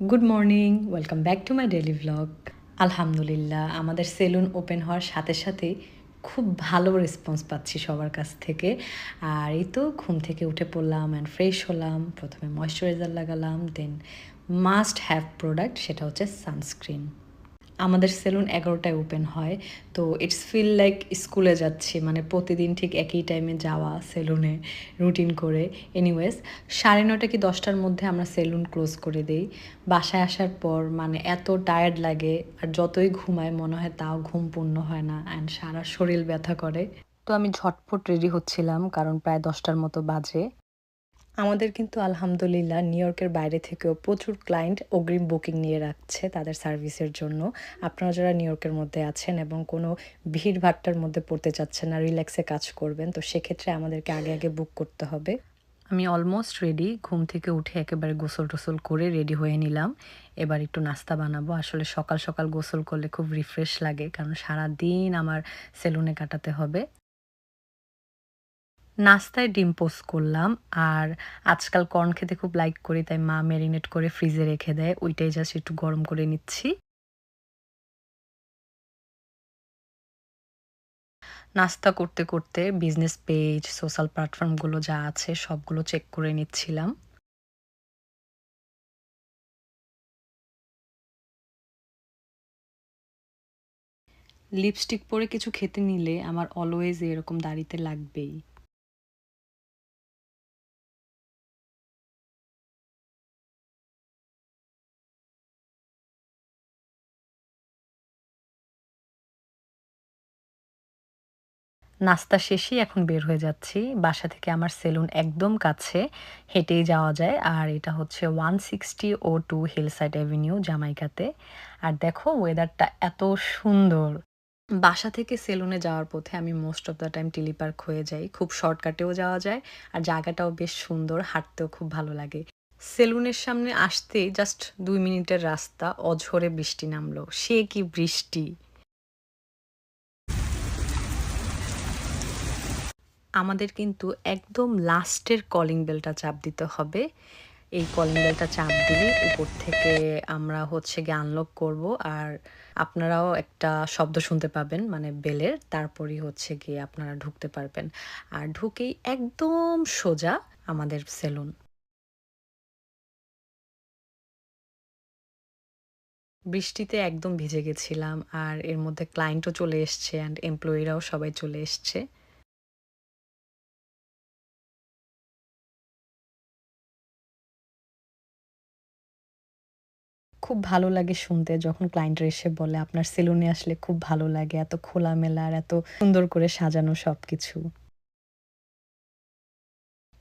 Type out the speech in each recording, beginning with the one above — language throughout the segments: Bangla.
Good morning, welcome back to my daily vlog. আলহামদুলিল্লাহ, আমাদের সেলুন ওপেন হওয়ার সাথে সাথেই খুব ভালো রেসপন্স পাচ্ছি সবার কাছ থেকে। আর এই তো ঘুম থেকে উঠে পড়লাম অ্যান্ড ফ্রেশ হলাম। প্রথমে ময়শ্চারাইজার লাগালাম, দেন মাস্ট হ্যাভ প্রোডাক্ট, সেটা হচ্ছে সানস্ক্রিন। আমাদের সেলুন 11টায় ওপেন হয়, তো ইটস ফিল লাইক স্কুলে যাচ্ছি, মানে প্রতিদিন ঠিক একই টাইমে যাওয়া সেলুনে রুটিন করে। এনিওয়েজ, 9:30 কি 10টার মধ্যে আমরা সেলুন ক্লোজ করে দিই। বাসায় আসার পর মানে এত টায়ার্ড লাগে, আর যতই ঘুমায় মনে হয় তাও ঘুম পূর্ণ হয় না, অ্যান্ড সারা শরীর ব্যথা করে। তো আমি ঝটপট রেডি হচ্ছিলাম, কারণ প্রায় 10টার মতো বাজে। আমাদের কিন্তু আলহামদুলিল্লাহ নিউ ইয়র্কের বাইরে থেকেও প্রচুর ক্লায়েন্ট অগ্রিম বুকিং নিয়ে রাখছে তাদের সার্ভিসের জন্য। আপনারা যারা নিউ ইয়র্কের মধ্যে আছেন এবং কোনো ভিড়ভাট্টার মধ্যে পড়তে চাচ্ছেন না, রিল্যাক্সে কাজ করবেন, তো সেক্ষেত্রে আমাদেরকে আগে আগে বুক করতে হবে। আমি অলমোস্ট রেডি। ঘুম থেকে উঠে একেবারে গোসল টোসল করে রেডি হয়ে নিলাম। এবার একটু নাস্তা বানাবো। আসলে সকাল সকাল গোসল করলে খুব রিফ্রেশ লাগে, কারণ সারাদিন আমার সেলুনে কাটাতে হবে। নাস্তায় ডিম পোস্ট করলাম। আর আজকাল কর্ন খেতে খুব লাইক করি, তাই মা মেরিনেট করে ফ্রিজে রেখে দেয়। ওইটাই জাস্ট একটু গরম করে নিচ্ছি। নাস্তা করতে করতে বিজনেস পেজ, সোশ্যাল প্ল্যাটফর্মগুলো যা আছে সবগুলো চেক করে নিচ্ছিলাম। লিপস্টিক পরে কিছু খেতে নিলে আমার অলওয়েজ এরকম দাড়িতে লাগবেই। নাস্তা শেষেই এখন বের হয়ে যাচ্ছি। বাসা থেকে আমার সেলুন একদম কাছে, হেঁটেই যাওয়া যায়। আর এটা হচ্ছে 160 হিলসাইড অ্যাভিনিউ, জামাইকাতে। আর দেখো ওয়েদারটা এত সুন্দর। বাসা থেকে সেলুনে যাওয়ার পথে আমি most of the time টিলি park হয়ে যাই। খুব শর্টকাটেও যাওয়া যায়, আর জায়গাটাও বেশ সুন্দর, হাঁটতেও খুব ভালো লাগে। সেলুনের সামনে আসতেই জাস্ট 2 মিনিটের রাস্তা, অঝোরে বৃষ্টি নামলো। সে কি বৃষ্টি! আমাদের কিন্তু একদম লাস্টের কলিং বেলটা চাপ দিতে হবে। এই কলিং বেলটা চাপ দিলে উপর থেকে আমরা হচ্ছে গিয়ে আনলক করব। আর আপনারাও একটা শব্দ শুনতে পাবেন, মানে বেলের। তারপরই হচ্ছে গিয়ে আপনারা ঢুকতে পারবেন। আর ঢুকেই একদম সোজা আমাদের সেলুন। বৃষ্টিতে একদম ভিজে গেছিলাম, আর এর মধ্যে ক্লায়েন্টও চলে এসছে অ্যান্ড এমপ্লয়িরাও সবাই চলে এসছে। খুব ভালো লাগে শুনতে যখন ক্লায়েন্টরা এসে বলে আপনার সেলুনে আসলে খুব ভালো লাগে। এত খোলামেলা আর এত সুন্দর করে সাজানো সবকিছু।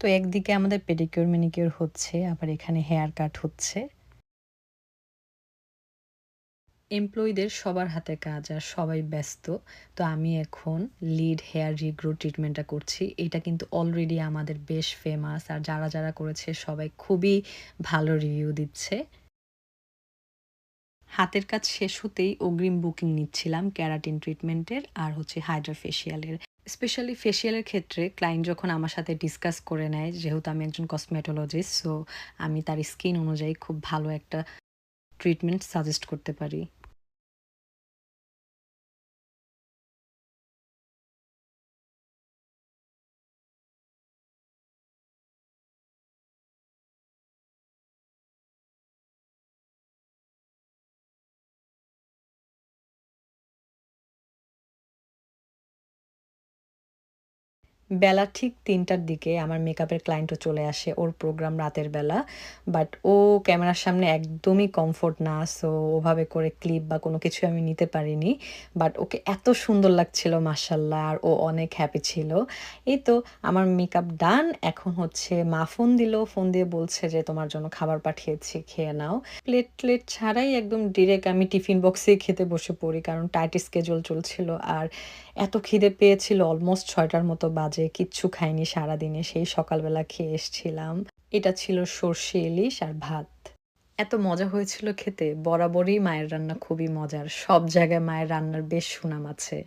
তো একদিকে আমাদের পেডিকিউর, ম্যানিকিউর হচ্ছে, আবার এখানে হেয়ার কাট হচ্ছে। এমপ্লয়িদের সবার হাতে কাজ আর সবাই ব্যস্ত। তো আমি এখন লিড হেয়ার রিগ্রো ট্রিটমেন্টটা করছি। এটা কিন্তু অলরেডি আমাদের বেশ ফেমাস, আর যারা করেছে সবাই খুবই ভালো রিভিউ দিচ্ছে। হাতের কাজ শেষ হতেই অগ্রিম বুকিং নিচ্ছিলাম ক্যারাটিন ট্রিটমেন্টের আর হচ্ছে হাইড্রা ফেসিয়ালের। স্পেশালি ফেসিয়ালের ক্ষেত্রে ক্লায়েন্ট যখন আমার সাথে ডিসকাস করে নেয়, যেহেতু আমি একজন কসমেটোলজিস্ট, সো আমি তার স্কিন অনুযায়ী খুব ভালো একটা ট্রিটমেন্ট সাজেস্ট করতে পারি। বেলা ঠিক ৩টার দিকে আমার মেকআপের ক্লায়েন্টও চলে আসে। ওর প্রোগ্রাম রাতের বেলা। বাট ও ক্যামেরার সামনে একদমই কমফোর্ট না। সো ওভাবে করে ক্লিপ বা কোনো কিছুই আমি নিতে পারিনি। বাট ওকে এত সুন্দর লাগছিল মাশাআল্লাহ, আর ও অনেক হ্যাপি ছিল। এই তো আমার মেকআপ ডান। এখন হচ্ছে মা ফোন দিল। ফোন দিয়ে বলছে যে, "তোমার জন্য খাবার পাঠিয়েছি, খেয়ে নাও।" প্লেট-টেট ছাড়াই একদম ডিরেক্ট আমি টিফিন বক্সেই খেতে বসে পড়ি। কারণ টাইট স্কেডিউল চলছিল। আর এত খিদে পেয়েছিল, অলমোস্ট ৬টার মতো বাজে। কিচ্ছু খাইনি সারাদিনে। সেই সকালবেলা খেয়ে এসছিলাম। এটা ছিল সরষে ইলিশ আর ভাত। এত মজা হয়েছিল খেতে। বরাবরই মায়ের রান্না খুবই মজার। সব জায়গায় মায়ের রান্নার বেশ সুনাম আছে।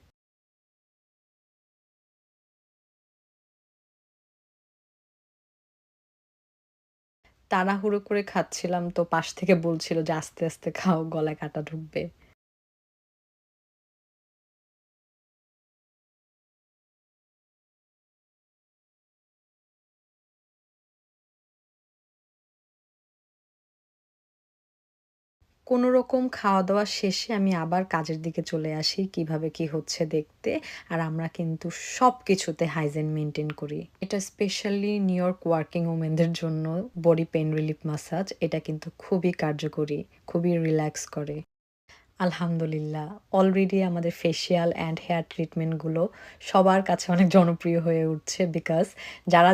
তাড়াহুড়ো করে খাচ্ছিলাম তো পাশ থেকে বলছিল যে, "আস্তে, আস্তে খাও, গলায় কাঁটা ঢুকবে।" কোনরকম খাওয়া-দাওয়া শেষে আমি আবার কাজের দিকে চলে আসি, কিভাবে কি হচ্ছে দেখতে। আর আমরা কিন্তু সবকিছুতে হাইজিন মেইনটেইন করি। এটা স্পেশালি নিউ ইয়র্ক ওয়ার্কিং ওমেনদের জন্য বডি পেইন রিলিফ ম্যাসাজ এটা কিন্তু খুবই কার্যকরী, খুবই রিল্যাক্স করে। আলহামদুলিল্লাহ। অলরেডি আমাদের ফেসিয়াল অ্যান্ড হেয়ার ট্রিটমেন্ট গুলো সবার কাছে অনেক জনপ্রিয় হয়ে উঠছে। বিকজ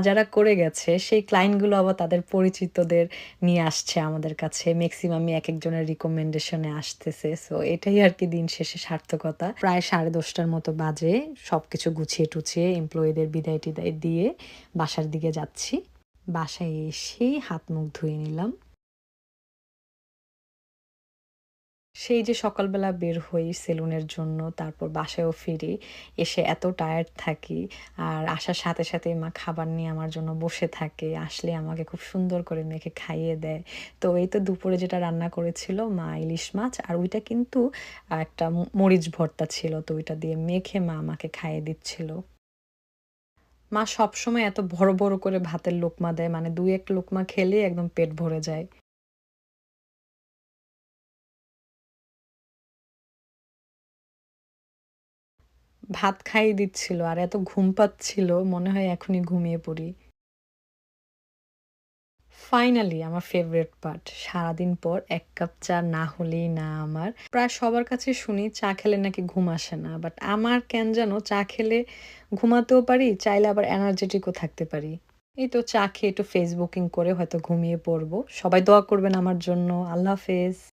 যারা করে গেছে সেই ক্লায়েন্ট গুলো আবার তাদের পরিচিতদের নিয়ে আসছে আমাদের কাছে। মেক্সিমামই একেকজনের রিকমেন্ডেশন এ আসতেছে। সো এটাই আরকি দিন শেষে সার্থকতা। প্রায় 10:30 টার মতো বাজে। সবকিছু গুছিয়ে-টুছিয়ে এমপ্লয়িদের বিদায়-টিদায় দিয়ে বাসার দিকে যাচ্ছি। বাসায় এসেই হাত-মুখ ধুয়ে নিলাম। সেই যে সকালবেলা বের হই সেলুনের জন্য, তারপর বাসায়ও ফিরি। এসে এত টায়ার্ড থাকি। আর আসার সাথে, সাথেই মা খাবার নিয়ে আমার জন্য বসে থাকে। আসলে আমাকে খুব সুন্দর করে মেখে খাইয়ে দেয়। তো এই তো দুপুরে যেটা রান্না করেছিল মা ইলিশ মাছ আর ওইটা কিন্তু একটা মরিচ ভর্তা ছিল। তো ওইটা দিয়ে মেখে মা আমাকে খাইয়ে দিচ্ছিল। মা সবসময় এত বড়, বড় করে ভাতের লোকমা দেয়। মানে ২-১ লোকমা খেলেই একদম পেট ভরে যায়। ভাত খাইয়ে দিচ্ছিল আর এত ঘুম পাচ্ছিল মনে হয় এখনই ঘুমিয়ে পড়ি। ফাইনালি আমার ফেভারিট পার্ট। সারাদিন পর ১ কাপ চা না হলেই না আমার। প্রায় সবার কাছে শুনি চা খেলে নাকি ঘুম আসে না। বাট আমার কেন যেন চা খেলে ঘুমাতেও পারি, চাইলে আবার এনার্জেটিক ও থাকতে পারি। এই তো চা খেয়ে একটু ফেসবুকিং করে হয়তো ঘুমিয়ে পড়ব। সবাই দোয়া করবেন আমার জন্য। আল্লাহ হাফেজ।